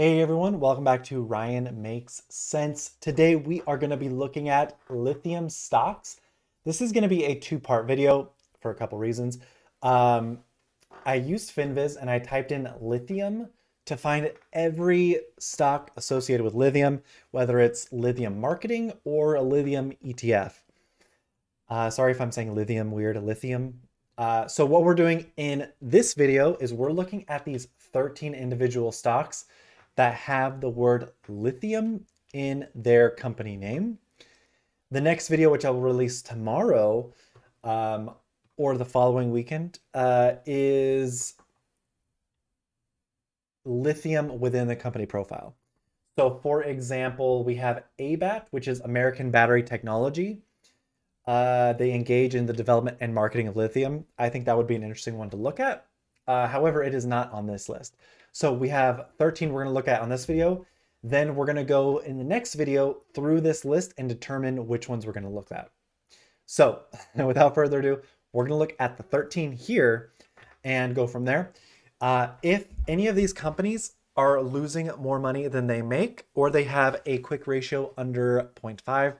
Hey everyone, welcome back to Ryan Makes Sense. Today we are going to be looking at lithium stocks. This is going to be a two-part video for a couple reasons. Um, I used Finviz and I typed in lithium to find every stock associated with lithium, whether it's lithium marketing or a lithium ETF. Sorry if I'm saying lithium weird, lithium. So what we're doing in this video is we're looking at these 13 individual stocks that have the word lithium in their company name. The next video, which I'll release tomorrow or the following weekend, is lithium within the company profile. So for example, we have ABAT, which is American Battery Technology. They engage in the development and marketing of lithium. I think that would be an interesting one to look at. However, it is not on this list. So we have 13 we're going to look at on this video. Then we're going to go in the next video through this list and determine which ones we're going to look at. So without further ado, we're going to look at the 13 here and go from there. If any of these companies are losing more money than they make, or they have a quick ratio under 0.5,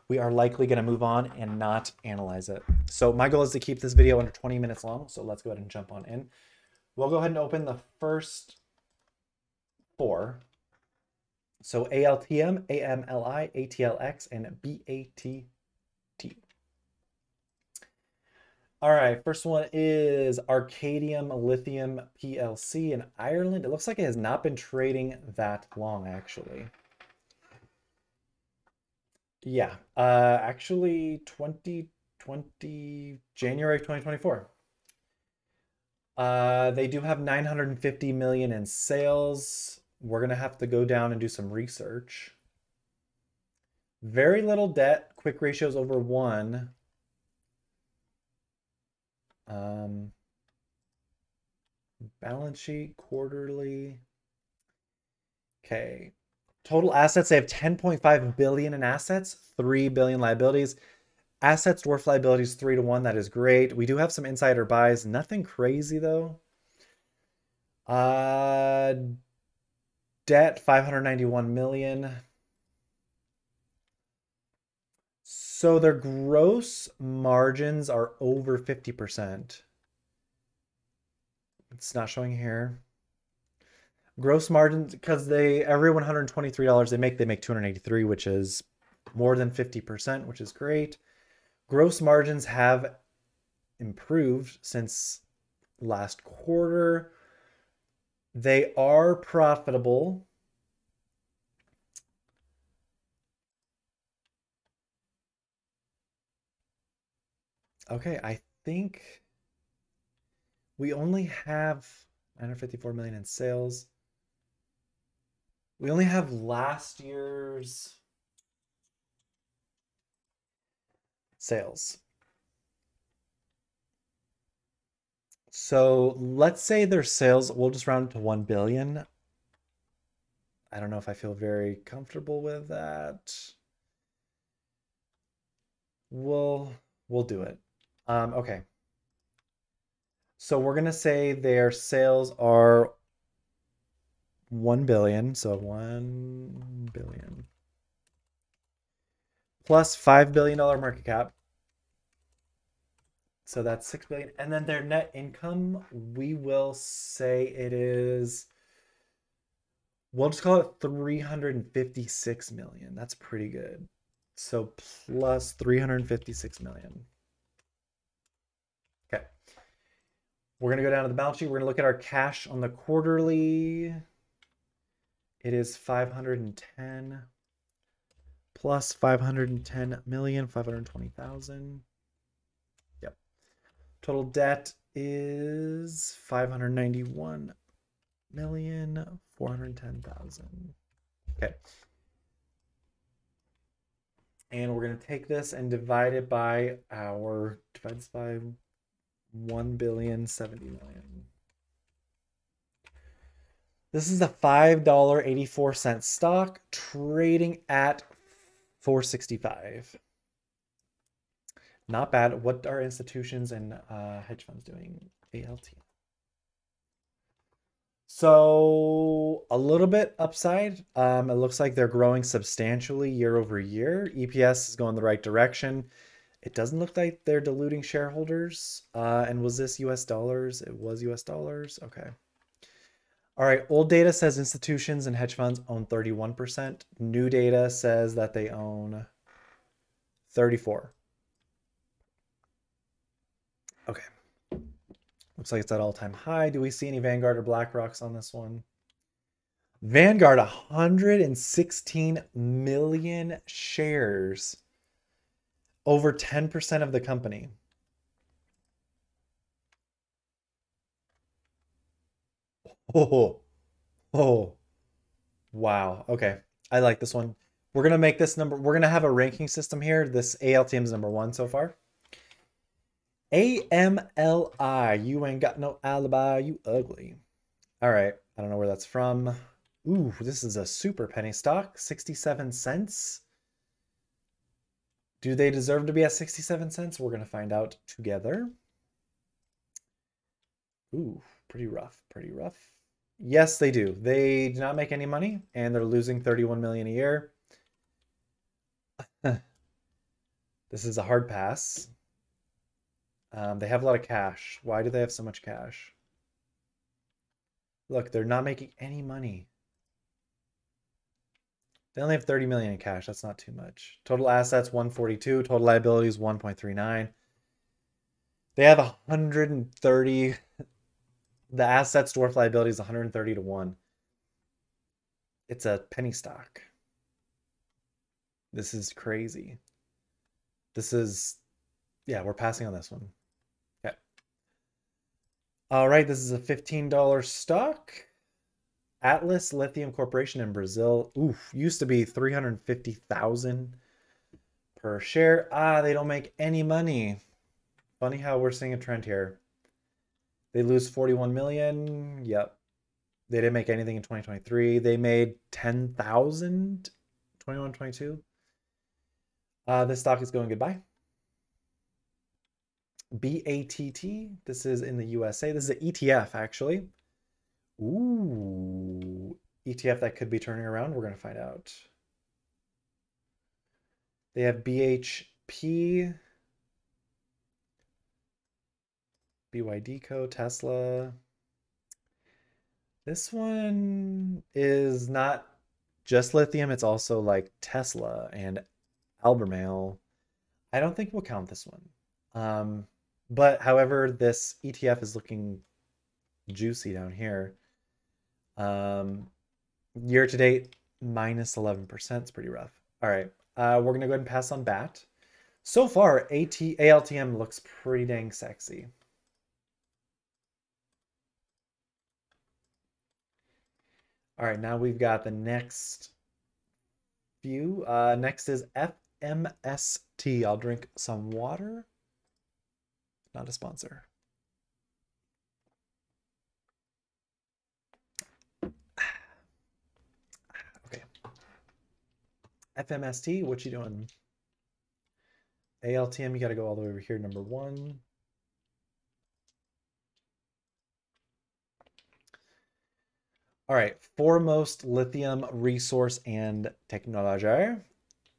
we are likely going to move on and not analyze it. So my goal is to keep this video under 20 minutes long. So let's go ahead and jump on in. We'll go ahead and open the first four. So ALTM, AMLI, ATLX, and BATT. All right, first one is Arcadium Lithium PLC in Ireland. It looks like it has not been trading that long, actually. Yeah, actually 2020, January 2024. They do have 950 million in sales. We're gonna have to go down and do some research. Very little debt, quick ratios over 1. Balance sheet quarterly. Okay. Total assets, they have 10.5 billion in assets, 3 billion liabilities. Assets dwarf liabilities 3-1. That is great. We do have some insider buys. Nothing crazy though. Debt 591 million. So their gross margins are over 50%. It's not showing here. Gross margins, because every $123 they make 283, which is more than 50%, which is great. Gross margins have improved since last quarter. They are profitable. Okay, I think we only have 954 million in sales. We only have last year's sales. So let's say their sales, we'll just round it to 1 billion. I don't know if I feel very comfortable with that. We'll do it. Okay. So we're gonna say their sales are 1 billion. So 1 billion plus $5 billion market cap. So that's 6 billion. And then their net income, we will say it is, we'll just call it 356 million. That's pretty good. So plus 356 million. Okay. We're going to go down to the balance sheet. We're going to look at our cash on the quarterly. It is 510 plus 510 million, 520,000. Yep. Total debt is 591 million, 410,000. Okay. And we're going to take this and divide it by 1,070,000,000. This is a $5.84 stock trading at 465. Not bad. What are institutions and hedge funds doing? ALT. So So a little bit upside. It looks like they're growing substantially year over year. EPS is going the right direction. It doesn't look like they're diluting shareholders. And was this US dollars? It was US dollars. Okay. All right. Old data says institutions and hedge funds own 31%. New data says that they own 34. Okay. Looks like it's at all-time high. Do we see any Vanguard or BlackRocks on this one? Vanguard, 116 million shares. Over 10% of the company. Oh, oh, wow. Okay. I like this one. We're going to make this number. We're going to have a ranking system here. This ALTM is number 1 so far. AMLI. You ain't got no alibi. You ugly. All right. I don't know where that's from. Ooh, this is a super penny stock. 67 cents. Do they deserve to be at 67 cents? We're going to find out together. Ooh, pretty rough, pretty rough. Yes, they do. They do not make any money, and they're losing 31 million a year. This is a hard pass. They have a lot of cash. Why do they have so much cash? Look, they're not making any money. They only have 30 million in cash. That's not too much. Total assets 142, total liabilities 1.39. They have 130. The assets dwarf liability is 130 to 1. It's a penny stock. This is crazy. This is, yeah, we're passing on this one. Okay. All right, this is a $15 stock. Atlas Lithium Corporation in Brazil. Oof, used to be 350,000 per share. They don't make any money. Funny how we're seeing a trend here. They lose 41 million. Yep. They didn't make anything in 2023. They made 10,000 21, 22. This stock is going goodbye. BATT. This is in the USA. This is an ETF, actually. Ooh, ETF that could be turning around. We're going to find out. They have BHP, BYD Co, Tesla. This one is not just lithium. It's also like Tesla and Albemarle. I don't think we'll count this one. But however, this ETF is looking juicy down here. Year to date, minus 11%. It's pretty rough. All right. We're going to go ahead and pass on BAT. So far, ALTM looks pretty dang sexy. All right, now we've got the next few. Next is FMST. I'll drink some water. Not a sponsor. Okay. FMST, what you doing? ALTM, you got to go all the way over here, number 1. All right, foremost lithium resource and technology.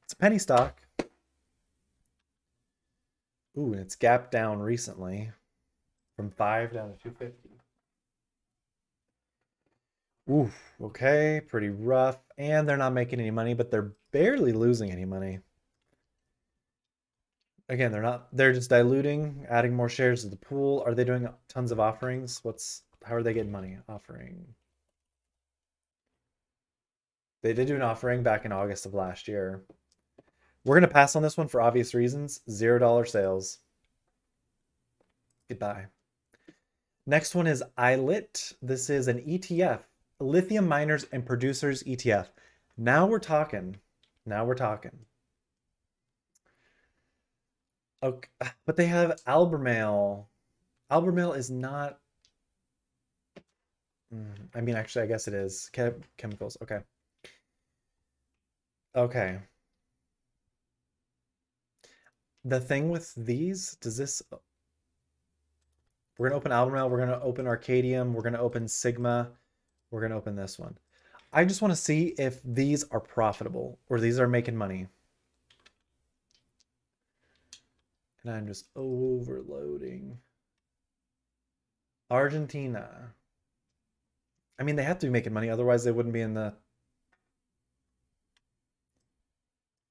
It's a penny stock. Ooh, and it's gapped down recently from 5 down to 250. Ooh, okay, pretty rough. And they're not making any money, but they're barely losing any money. Again, they're just diluting, adding more shares to the pool. Are they doing tons of offerings? How are they getting money? Offering. They did do an offering back in August of last year. We're going to pass on this one for obvious reasons. $0 sales. Goodbye. Next one is ILIT. This is an ETF. Lithium Miners and Producers ETF. Now we're talking. Now we're talking. Okay, but they have Albemarle. Albemarle is not... I mean, actually, I guess it is. Chemicals. Okay. Okay. The thing with these, does this... We're going to open Albemarle. We're going to open Arcadium. We're going to open Sigma. We're going to open this one. I just want to see if these are profitable or these are making money. And I'm just overloading. Argentina. I mean, they have to be making money, otherwise they wouldn't be in the.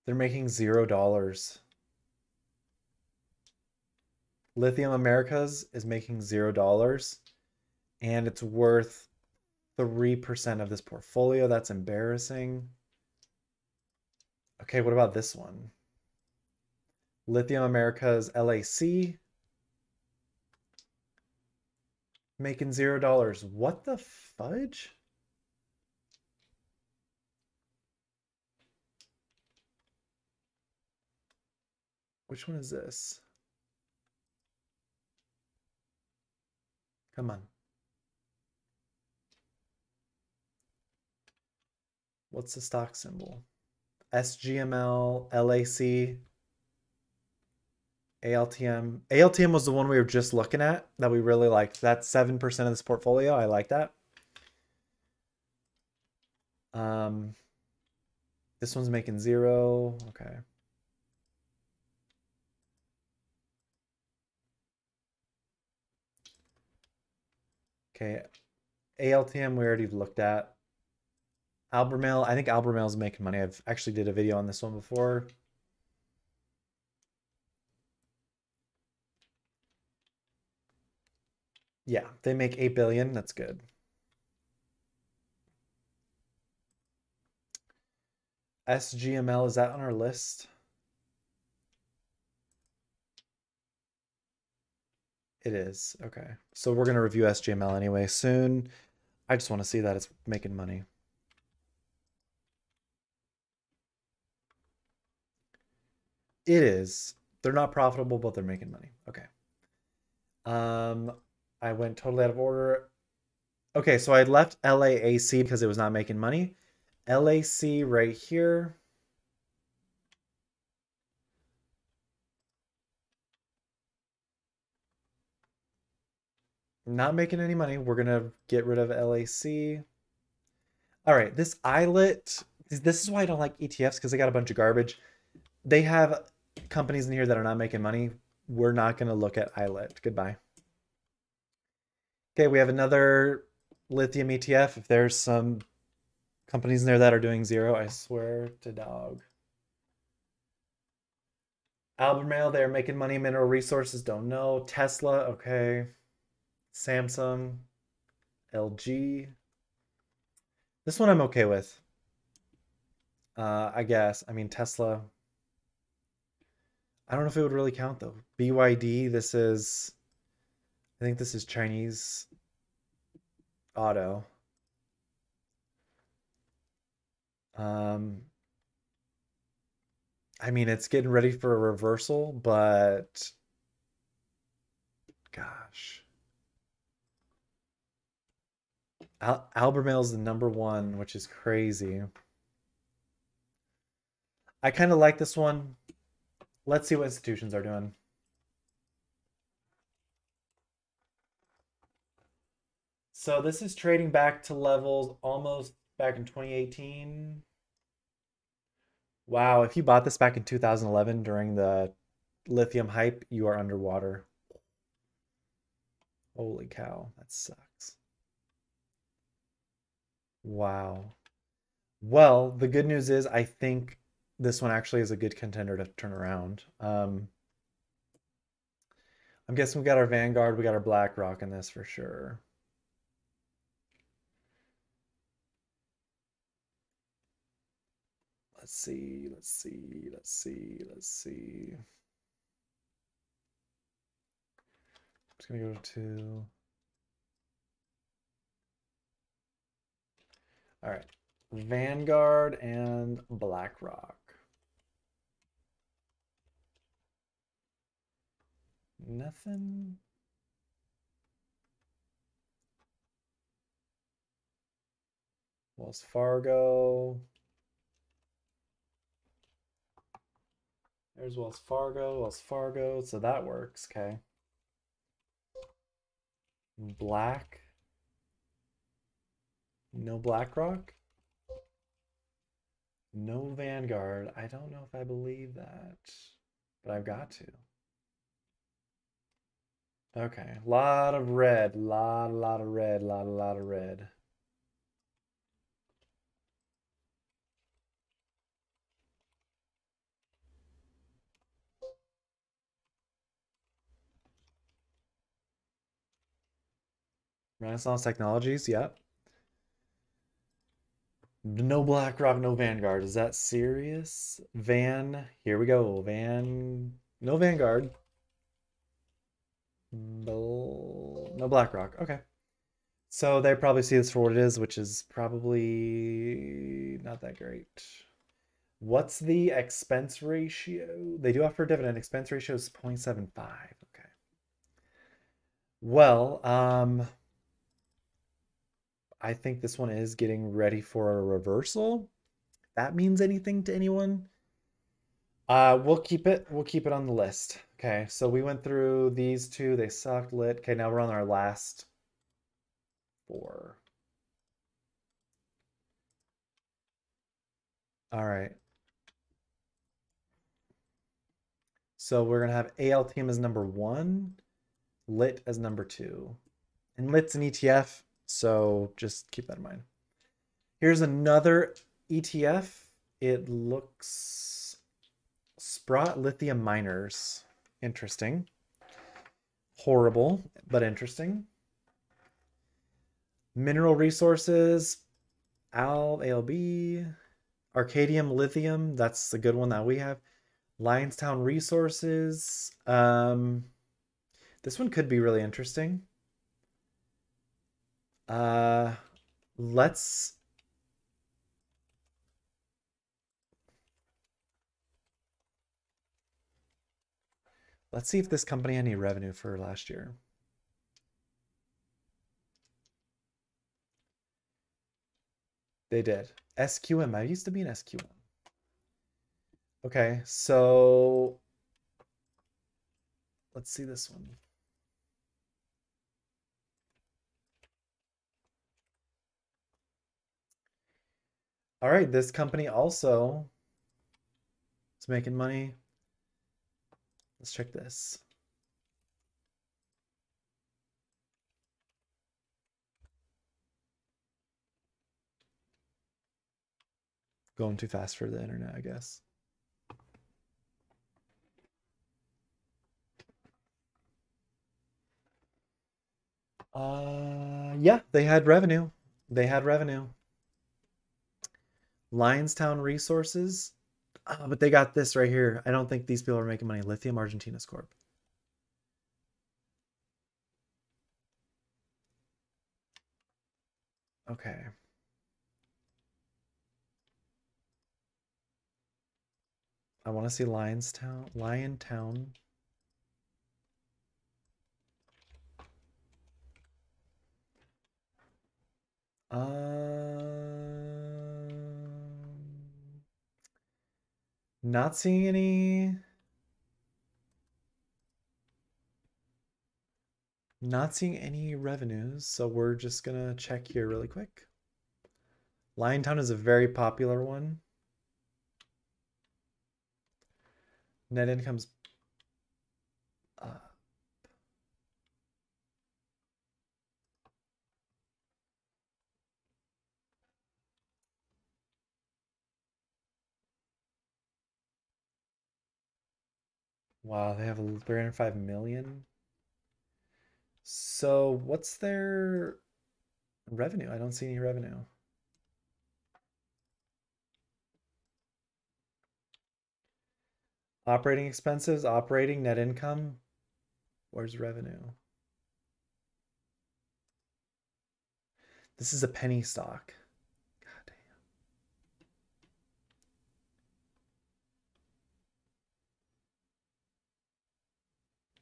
They're making $0. Lithium Americas is making $0, and it's worth 3% of this portfolio. That's embarrassing. Okay, what about this one? Lithium Americas LAC making $0. What the fudge? Which one is this? Come on. What's the stock symbol? SGML, LAC, ALTM. ALTM was the one we were just looking at that we really liked. That's 7% of this portfolio. I like that. This one's making 0. Okay. Okay. ALTM we already looked at. Albemarle, I think Albemarle's making money. I've actually did a video on this one before. Yeah, they make 8 billion. That's good. SGML, is that on our list? It is. Okay. So we're going to review SGML anyway soon. I just want to see that it's making money. It is. They're not profitable, but they're making money. Okay. I went totally out of order. Okay, so I left LAAC because it was not making money. LAC right here. Not making any money. We're going to get rid of LAC. All right, this islet, this is why I don't like ETFs, because they got a bunch of garbage. They have companies in here that are not making money. We're not going to look at islet. Goodbye. Okay, we have another lithium ETF. If there's some companies in there that are doing 0, I swear to dog. Albemarle, they're making money. Mineral Resources, don't know. Tesla, okay. Samsung, LG. This one I'm okay with. I guess. I mean, Tesla. I don't know if it would really count though. BYD, I think this is Chinese auto. I mean, it's getting ready for a reversal, but gosh. Albemarle's the #1, which is crazy. I kind of like this one. Let's see what institutions are doing. So this is trading back to levels almost back in 2018. Wow, if you bought this back in 2011 during the lithium hype, you are underwater. Holy cow, that sucks. Wow. Well, the good news is I think this one actually is a good contender to turn around. I'm guessing we got our Vanguard, we got our BlackRock in this for sure. Let's see, let's see, let's see, let's see. I'm just gonna go to. All right, Vanguard and BlackRock. Nothing. Wells Fargo. There's Wells Fargo. So that works. Okay. Black. No BlackRock. No Vanguard. I don't know if I believe that, but I've got to. Okay, lot of red, lot of red, lot of red. Renaissance Technologies, yep. No BlackRock, no Vanguard. Is that serious? Here we go. No Vanguard. No BlackRock. Okay. So they probably see this for what it is, which is probably not that great. What's the expense ratio? They do offer a dividend. Expense ratio is 0.75. Okay. Well, I think this one is getting ready for a reversal. That means anything to anyone? We'll keep it. We'll keep it on the list. Okay, so we went through these two. They sucked lit. Okay, now we're on our last four. All right. So we're gonna have ALTM as number one, lit as number two. And lit's an ETF, so just keep that in mind. Here's another ETF. It looks Sprott Lithium Miners. Interesting. Horrible, but interesting. Mineral Resources, ALB, Arcadium Lithium. That's a good one that we have. Lionstown Resources. This one could be really interesting. Uh, let's see if this company had any revenue for last year. They did. SQM. I used to be an SQM. Okay, so let's see this one. All right, this company also is making money. Let's check this. Going too fast for the internet, I guess. Yeah, they had revenue. They had revenue. Lionstown Resources. But they got this right here. I don't think these people are making money. Lithium Argentinas Corp. Okay. I want to see Liontown. Not seeing any. Not seeing any revenues, so we're just gonna check here really quick. Liontown is a very popular one. Net income's wow, they have 305 million. So what's their revenue? I don't see any revenue. Operating expenses, operating net income. Where's revenue? This is a penny stock. God damn.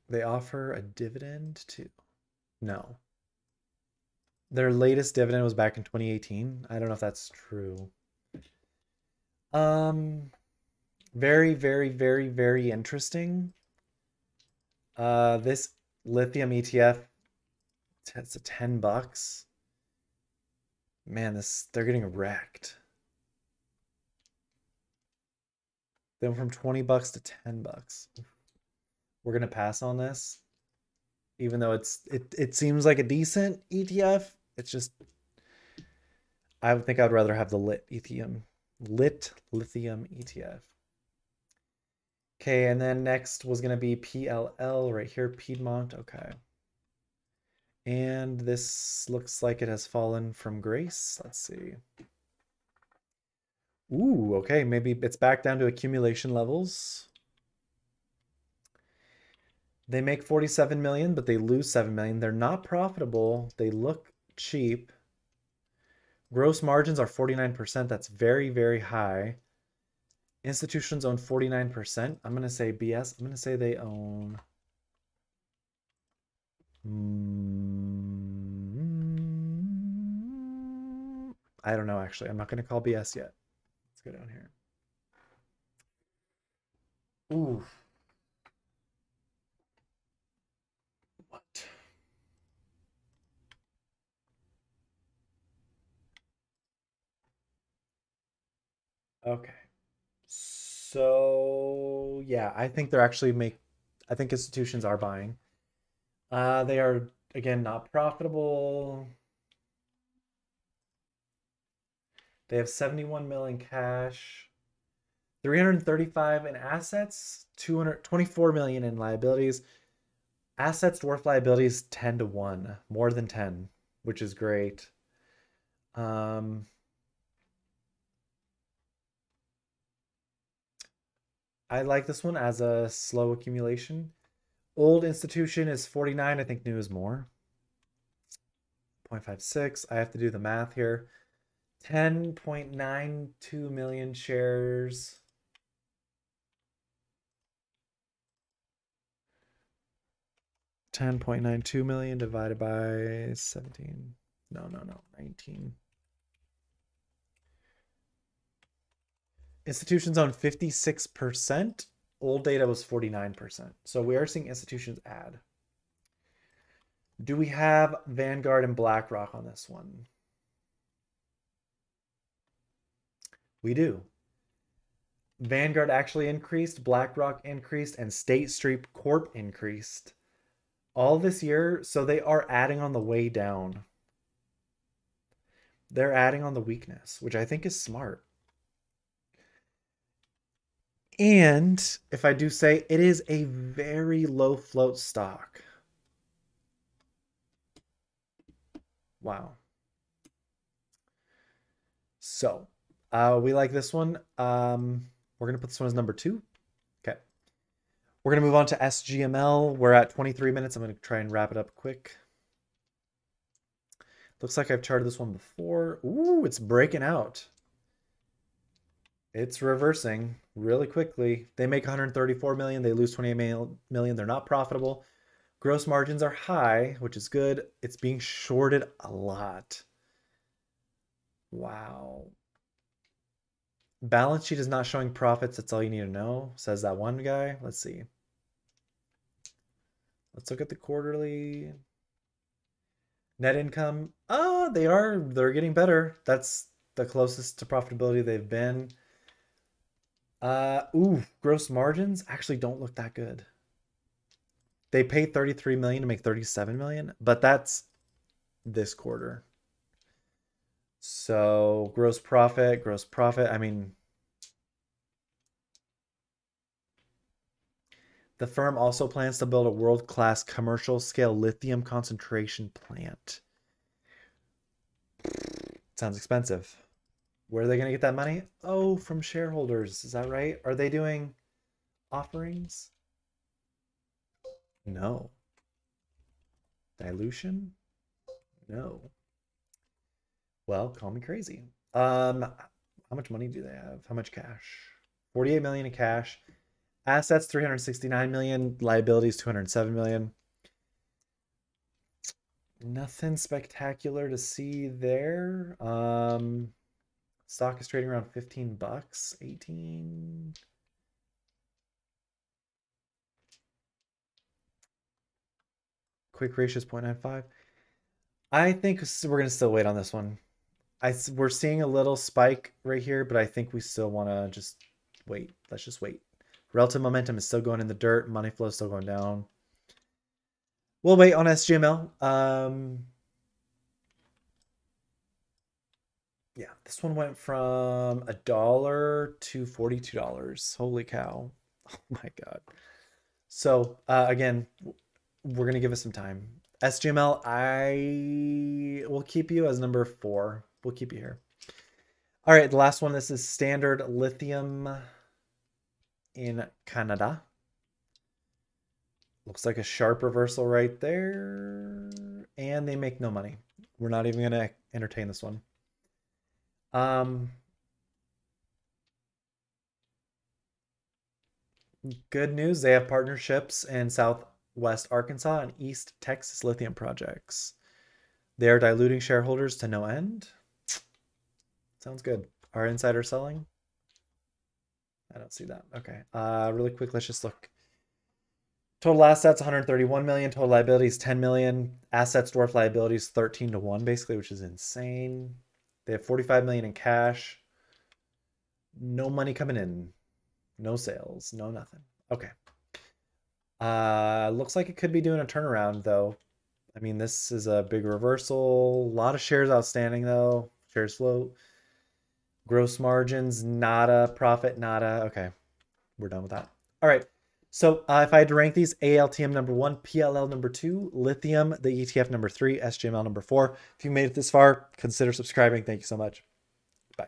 They offer a dividend too. No. Their latest dividend was back in 2018. I don't know if that's true. Very, very, very, very interesting. This lithium ETF, it's a $10. Man, they're getting wrecked. Then from 20 bucks to 10 bucks. We're gonna pass on this, even though it seems like a decent ETF. It's just I would think I'd rather have the lithium ETF. Okay, and then next was gonna be PLL right here, Piedmont. Okay. And this looks like it has fallen from grace. Let's see. Ooh, okay, maybe it's back down to accumulation levels. They make 47 million, but they lose 7 million. They're not profitable. They look cheap. Gross margins are 49%. That's very, very high. Institutions own 49%. I'm going to say BS. I'm going to say they own... I don't know, actually. I'm not going to call BS yet. Let's go down here. Ooh. What? Okay. So, yeah, I think they're actually I think institutions are buying. They are, again, not profitable. They have 71 million cash, 335 in assets, 224 million in liabilities. Assets dwarf liabilities 10 to 1, more than 10, which is great. I like this one as a slow accumulation. Old institution is 49. I think new is more. 0.56. I have to do the math here. 10.92 million shares. $10.92 million divided by 17. No, 19. Institutions own 56%. Old data was 49%. So we are seeing institutions add. Do we have Vanguard and BlackRock on this one? We do. Vanguard actually increased, BlackRock increased, and State Street Corp increased all this year. So they are adding on the way down. They're adding on the weakness, which I think is smart. And if I do say, it is a very low float stock. Wow. So we like this one. We're going to put this one as number 2. Okay. We're going to move on to SGML. We're at 23 minutes. I'm going to try and wrap it up quick. Looks like I've charted this one before. Ooh, it's breaking out. It's reversing really quickly. They make 134 million. They lose 28 million. They're not profitable. Gross margins are high, which is good. It's being shorted a lot. Wow. Balance sheet is not showing profits. That's all you need to know, says that one guy. Let's see. Let's look at the quarterly. Net income. Oh, they're getting better. That's the closest to profitability they've been. Gross margins actually don't look that good. They paid 33 million to make 37 million, but that's this quarter. So gross profit, I mean, the firm also plans to build a world-class commercial scale lithium concentration plant. Sounds expensive. Where are they going to get that money? Oh, from shareholders. Is that right? Are they doing offerings? No. Dilution? No. Well, call me crazy. How much money do they have? How much cash? 48 million in cash. Assets 369 million, liabilities 207 million. Nothing spectacular to see there. Stock is trading around 15 bucks, 18. Quick ratio is 0.95. I think we're going to still wait on this one. We're seeing a little spike right here, but I think we still want to just wait. Let's just wait. Relative momentum is still going in the dirt. Money flow is still going down. We'll wait on SGML. Yeah, this one went from $1 to $42. Holy cow. Oh my God. So again, we're going to give it some time. SGML, I will keep you as number 4. We'll keep you here. All right, the last one. This is Standard Lithium in Canada. Looks like a sharp reversal right there. And they make no money. We're not even going to entertain this one. Good news. They have partnerships in Southwest Arkansas and East Texas lithium projects. They are diluting shareholders to no end. Sounds good. Are insiders selling? I don't see that. Okay. Really quick, let's just look. Total assets, 131 million. Total liabilities, 10 million. Assets dwarf liabilities, 13 to 1, basically, which is insane. They have 45 million in cash. No money coming in. No sales. No nothing. Okay. Looks like it could be doing a turnaround, though. I mean, this is a big reversal. A lot of shares outstanding, though. Shares float. Gross margins, nada. Profit, nada. Okay. We're done with that. All right. So if I had to rank these, ALTM number 1, PLL number 2, Lithium, the ETF number 3, SGML number 4. If you made it this far, consider subscribing. Thank you so much. Bye.